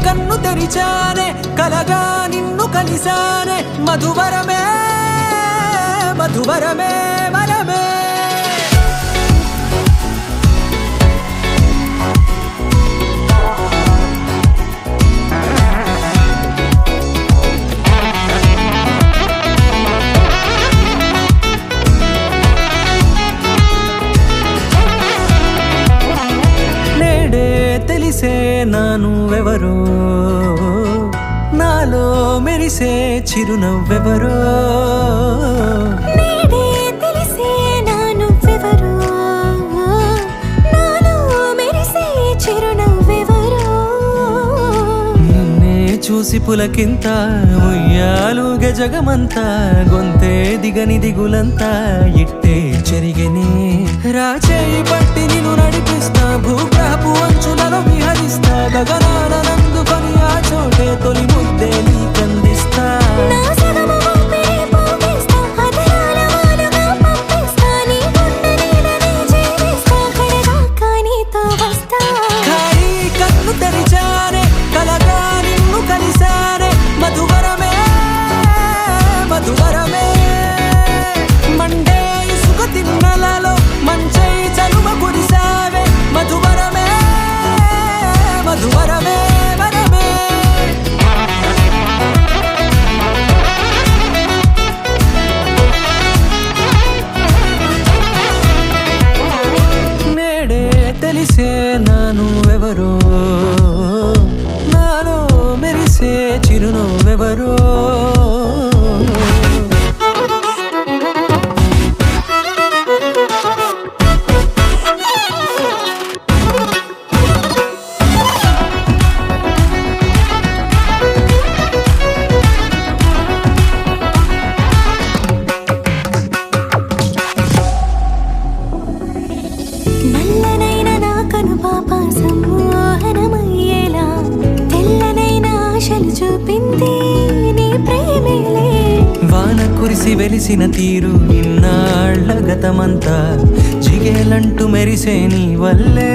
కన్ను తెరిచానే కలగా నిన్ను కలిసానే మధువరమే మధువరమే వరమే తెలిసే నానువెవరో నాలో మెరిసే చిరునవ్వెవరో నేడే తెలిసే నానువెవరో నాలో మెరిసే చిరునవ్వెవరో నిన్నే చూసి పులకింత ఉయ్యాలుగే జగమంతా గొంతే దిగని దిగులంతా ఇట్టే చెరిగనే రాచేయి పట్టి నిన్ను నడిపిస్తా భూగ్రహపు అంచులలో విహరిస్తా గగనాన నందుకొని ఆ చోటే తొలి ముద్దే నీకందిస్తా నా సగమ ఊపిరి పోగేస్తా అదరాల వాలుగా పంపిస్తా నీ గుండె నీడనే జీవిస్తా కడదాకా నీతో వస్తా ఖాళీ కన్ను తెరిచానే కలగా నిన్ను కలిసానే మధువరమే మధువరమే మండే ఇసుక తిన్నలలో మంచై చలువ కురిసావే మధువరమే మధువరమే వరమే నేడే తెలిసే నానువెవరో నాలో మెరిసే చిరునవ్వెవరో నల్లనైన నా కనుపాప సమ్మోహనమయ్యేలా తెల్లనైన ఆశలు చూపింది నీ ప్రేమేలే వాన కురిసి వెలిసిన తీరు ఇన్నాళ్ల గతమంతా జిగేలంటూ మెరిసే నీ వల్లే